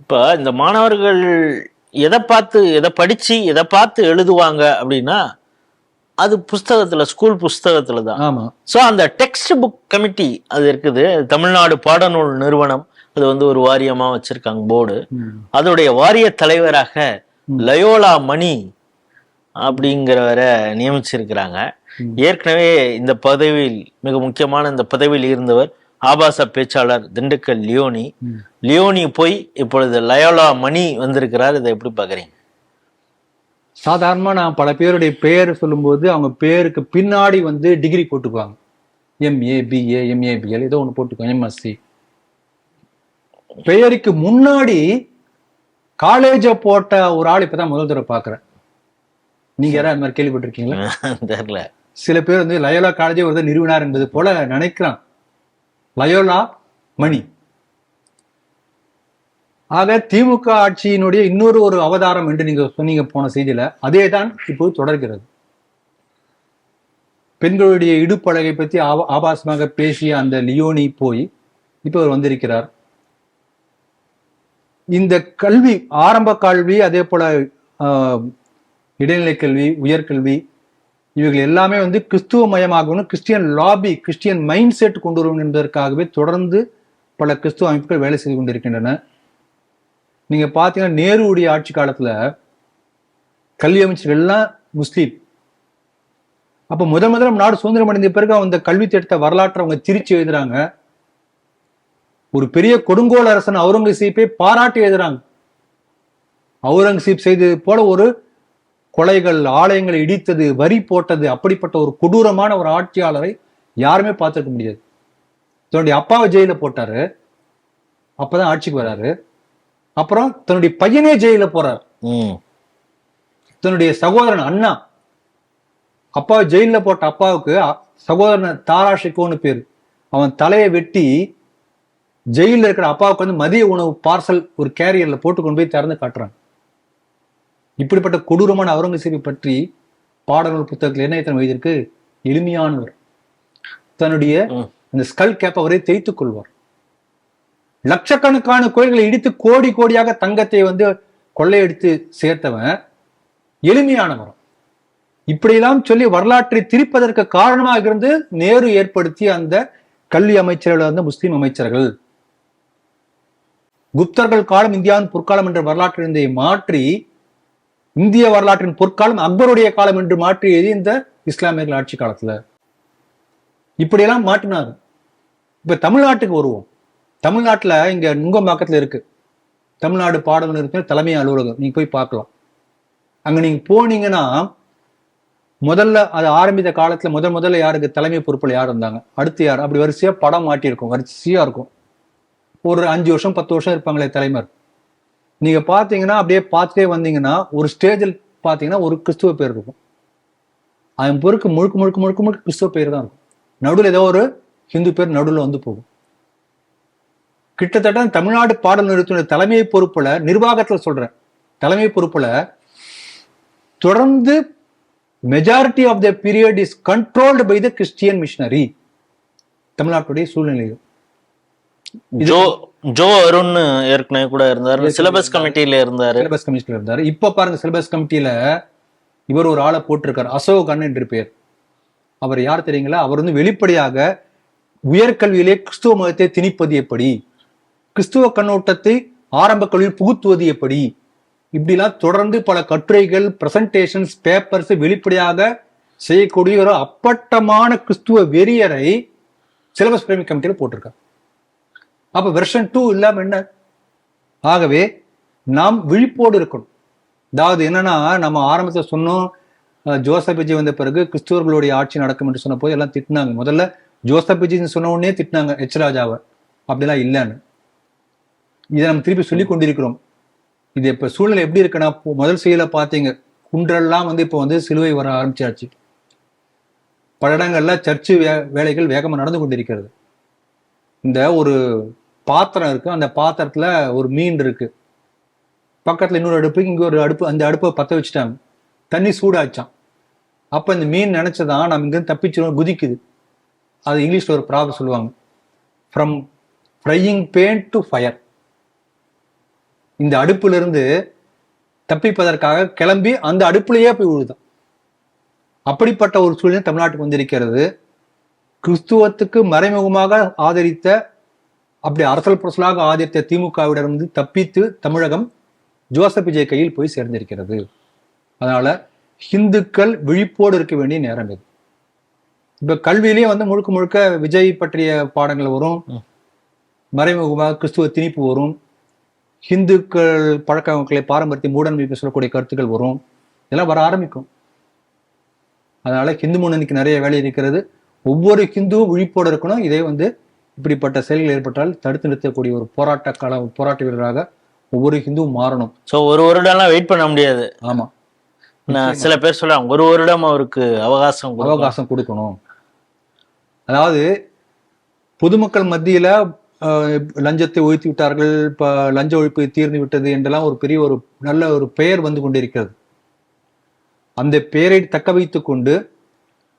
இப்ப இந்த மாணவர்கள் எதை படிச்சு எதை பார்த்து எழுதுவாங்க அப்படின்னா அது புஸ்தகத்துல, ஸ்கூல் புஸ்தகத்துல தான். ஆமா. ஸோ அந்த டெக்ஸ்ட் புக் கமிட்டி அது இருக்குது, தமிழ்நாடு பாடநூல் நிறுவனம், அது வந்து ஒரு வாரியமா வச்சிருக்காங்க போர்டு. அதோடைய வாரிய தலைவராக லயோலா மணி அப்படிங்கிறவரை நியமிச்சிருக்கிறாங்க. ஏற்கனவே இந்த பதவியில், மிக முக்கியமான இந்த பதவியில் இருந்தவர் ஆபாச பேச்சாளர் திண்டுக்கல் லியோனி போய் இப்பொழுது லயோலா மணி வந்திருக்கிறார். இதை எப்படி பாக்குறீங்க? சாதாரணமா நான் பல பேருடைய பெயர் சொல்லும்போது அவங்க பேருக்கு பின்னாடி வந்து degree போட்டுக்குவாங்க. MA BA MA BL ஏதோ ஒன்று போட்டுக்குவாங்க, MSc. பெயருக்கு முன்னாடி காலேஜ போட்ட ஒரு ஆள் இப்பதான் முதல் தடவை பாக்குறேன். நீங்க யாராவது அந்த மாதிரி கேள்விப்பட்டிருக்கீங்களா? தெரியல. சில பேர் வந்து லயோலா காலேஜே ஒரு நிறுவனார் என்பது போல நினைக்கிறான். லயோலா மணி. ஆக திமுக ஆட்சியினுடைய இன்னொரு ஒரு அவதாரம் என்று நீங்க சொன்னீங்க போன செய்தியில, அதே தான் இப்போது தொடர்கிறது. பெண்களுடைய இடுப்பழகை பத்தி ஆபாசமாக பேசிய அந்த லியோனி போய் இப்ப அவர் வந்திருக்கிறார். இந்த கல்வி, ஆரம்ப கல்வி, அதே போல இடைநிலை கல்வி, உயர்கல்வி, இவைகள் எல்லாமே வந்து கிறிஸ்துவ மயமாகணும், Christian lobby, Christian mind set கொண்டு வரணும் என்பதற்காகவே தொடர்ந்து பல கிறிஸ்துவ அமைப்புகள் வேலை செய்து கொண்டிருக்கின்றன. நீங்க பாத்தீங்கன்னா நேருடைய ஆட்சி காலத்துல கல்வி அமைச்சர்கள் எல்லாம் முஸ்லீம். அப்ப முதல்ல நாடு சுதந்திரம் அடைந்த பிறகு அந்த கல்வி திட்டத்தை வரலாற்றை அவங்க திரிச்சு எழுதுறாங்க. ஒரு பெரிய கொடுங்கோல் அரசன் அவுரங்கசீப்பை பாராட்டி எழுதுறாங்க. அவுரங்கசீப் செய்தது போல ஒரு கொலைகள், ஆலயங்களை இடித்தது, வரி போட்டது, அப்படிப்பட்ட ஒரு கொடூரமான ஒரு ஆட்சியாளரை யாருமே பார்த்திருக்க முடியாது. தன்னுடைய அப்பாவை ஜெயில போட்டாரு, அப்பதான் ஆட்சிக்கு வராரு. அப்புறம் தன்னுடைய பையனே ஜெயில போறார். தன்னுடைய சகோதரன் அண்ணா, அப்பாவை ஜெயில போட்ட அப்பாவுக்கு சகோதரன் தாராஷிகோன்னு பேரு, அவன் தலையை வெட்டி ஜெயில இருக்கிற அப்பாவுக்கு வந்து மதிய உணவு பார்சல் ஒரு கேரியர்ல போட்டு கொண்டு போய் திறந்து காட்டுறாங்க. இப்படிப்பட்ட கொடூரமான அவுரங்கசீப்பை பற்றி பாடநூல் புத்தகத்தில் என்ன எத்தனை வயதிற்கு எளிமையானவர். தன்னுடைய அந்த ஸ்கல் கேப் அவரை தேய்த்துக் கொள்வார். லட்சக்கணக்கான கோயில்களை இடித்து கோடி கோடியாக தங்கத்தை வந்து கொள்ளையடித்து சேர்த்தவன் எளிமையானவர். இப்படியெல்லாம் சொல்லி வரலாற்றை திரிப்பதற்கு காரணமாக இருந்து நேரு ஏற்படுத்திய அந்த கல்வி அமைச்சர்கள் வந்து முஸ்லிம் அமைச்சர்கள். குப்தர்கள் காலம் இந்தியாவின் பொற்காலம் என்ற வரலாற்றை மாற்றி இந்திய வரலாற்றின் பொற்காலம் அக்பருடைய காலம் என்று மாற்றியது இந்த இஸ்லாமியர்கள் ஆட்சி காலத்துல. இப்படியெல்லாம் மாற்றினாங்க. இப்ப தமிழ்நாட்டுக்கு வருவோம். தமிழ்நாட்டுல இங்க நுங்கம்பாக்கத்துல இருக்கு தமிழ்நாடு பாடநூல் நிறுவன தலைமை அலுவலகம். நீங்க போய் பார்க்கலாம். அங்க நீங்க போனீங்கன்னா முதல்ல அது ஆரம்பித்த காலத்துல முதல்ல யாருக்கு தலைமை பொறுப்புல யார் இருந்தாங்க, அடுத்து யார், அப்படி வரிசையா படம் மாட்டியிருக்கும், வரிசையா இருக்கும். ஒரு 5 வருஷம் 10 வருஷம் இருப்பாங்களே தலைவர். நீங்க பாத்தீங்கன்னா அப்படியே பார்த்துட்டே வந்தீங்கன்னா ஒரு ஸ்டேஜில் பாத்தீங்கன்னா ஒரு கிறிஸ்துவ பேர் இருக்கும். அதன் பொருக்கு முழுக்க முழுக்க முழுக்க முழுக்க கிறிஸ்துவ பேர் தான் இருக்கும். நடுவில் ஏதோ ஒரு ஹிந்து பேர் நடுவில் வந்து போகும். கிட்டத்தட்ட தமிழ்நாடு பாடல் நிறுவன தலைமை பொறுப்புல, நிர்வாகத்துல சொல்றேன், தலைமை பொறுப்புல தொடர்ந்து majority of the period is controlled by the Christian missionary. தமிழ்நாட்டுடைய சூழ்நிலையில் ஜோ அருண் ஏற்கனவே கூட இருந்தாரு, சிலபஸ் கமிட்டியில இருந்தாரு. இப்ப பாருங்க, சிலபஸ் கமிட்டியில இவர் ஒரு ஆளை போட்டிருக்காரு, அசோகன் என்று பேர். அவர் யார் தெரியுங்களா? அவர் வந்து வெளிப்படையாக உயர்கல்வியிலே கிறிஸ்துவ மதத்தை திணிப்பது எப்படி, கிறிஸ்துவ கண்ணோட்டத்தை ஆரம்ப கல்வியில் புகுத்துவது எப்படி, இப்படிலாம் தொடர்ந்து பல கட்டுரைகள், பிரசன்டேஷன்ஸ், பேப்பர்ஸ் வெளிப்படையாக செய்யக்கூடிய ஒரு அப்பட்டமான கிறிஸ்துவ வெறியரை சிலபஸ் பிரேமி கமிட்டியில போட்டிருக்காங்க. அப்ப வெர்ஷன் 2 இல்லாம என்ன? ஆகவே நாம் விழிப்போடு இருக்கணும். அதாவது என்னன்னா, நம்ம ஆரம்பத்தில் சொன்னோம், ஜோசப் விஜய் வந்த பிறகு கிறிஸ்துவர்களுடைய ஆட்சி நடக்கும் என்று சொன்ன போது எல்லாம் திட்டினாங்க. முதல்ல ஜோசப் விஜய் சொன்ன உடனே திட்டினாங்க எச் ராஜாவை, அப்படிலாம் இல்லைன்னு. இதை நம்ம திருப்பி சொல்லி கொண்டிருக்கிறோம். இது இப்ப சூழ்நிலை எப்படி இருக்குன்னா, முதல் செய்யல பாத்தீங்க, குன்றெல்லாம் வந்து இப்ப வந்து சிலுவை வர ஆரம்பிச்சாச்சு. பல இடங்கள்ல சர்ச்சு வேலைகள் வேகமா நடந்து கொண்டிருக்கிறது. இந்த ஒரு பாத்திரம் இருக்கு, அந்த பாத்திரத்துல ஒரு மீன் இருக்கு, பக்கத்துல இன்னொரு அடுப்பு, இங்க ஒரு அடுப்பு, அந்த அடுப்பை பத்த வச்சுட்டாங்க, தண்ணி சூடாச்சான். அப்ப இந்த மீன் நினைச்சதான் நம்ம இங்க தப்பிச்சிடும், குதிக்குது. அது இங்கிலீஷ்ல ஒரு ப்ராப்ளம் சொல்லுவாங்க, from frying pan to fire. இந்த அடுப்பிலிருந்து தப்பிப்பதற்காக கிளம்பி அந்த அடுப்புலயே போய் விழுதான். அப்படிப்பட்ட ஒரு சூழ்நிலை தமிழ்நாட்டுக்கு வந்திருக்கிறது. கிறிஸ்துவத்துக்கு மறைமுகமாக ஆதரித்த, அப்படி அரசல் புரசலாக ஆதரித்த திமுகவிடமிருந்து தப்பித்து தமிழகம் ஜோசப் விஜய் கையில் போய் சேர்ந்திருக்கிறது. அதனால இந்துக்கள் விழிப்போடு இருக்க வேண்டிய நேரம் இது. இப்ப கல்வியிலேயே வந்து முழுக்க முழுக்க விஜய் பற்றிய பாடங்கள் வரும், மறைமுகமாக கிறிஸ்துவ திணிப்பு வரும், இந்துக்கள் பழக்க வழக்கங்களை பாரம்பரிய மூடநம்பிக்கை சொல்லக்கூடிய கருத்துக்கள் வரும், இதெல்லாம் வர ஆரம்பிக்கும். அதனால ஹிந்து முன்னணிக்கு நிறைய வேலை இருக்கிறது. ஒவ்வொரு ஹிந்துவும் விழிப்போடு இருக்கணும். இதே வந்து இப்படிப்பட்ட செயல்கள் ஏற்பட்டால் தடுத்து நிறுத்தக்கூடிய ஒரு போராட்ட வீரராக ஒவ்வொரு ஹிந்துவும் மாறணும். சோ ஒரு வருடம்லாம் வெயிட் பண்ண முடியாது. ஆமா, சில பேர் சொல்றாங்க ஒரு வருடம் அவருக்கு அவகாசம் கொடுக்கணும். அதாவது பொதுமக்கள் மத்தியில லஞ்சத்தை ஒழித்து விட்டார்கள், இப்ப லஞ்ச ஒழிப்பு தீர்ந்து விட்டது என்றெல்லாம் ஒரு பெரிய ஒரு நல்ல ஒரு பெயர் வந்து கொண்டிருக்கிறது. அந்த பெயரை தக்க வைத்துக் கொண்டு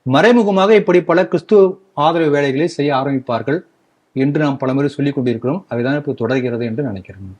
மறைமுகமாக இப்படி பல கிறிஸ்துவ ஆதரவு வேலைகளை செய்ய ஆரம்பிப்பார்கள் என்று நாம் பலமுறை சொல்லிக் கொண்டிருக்கிறோம். அவைதான் இப்ப தொடர்கிறது என்று நினைக்கிறேன்.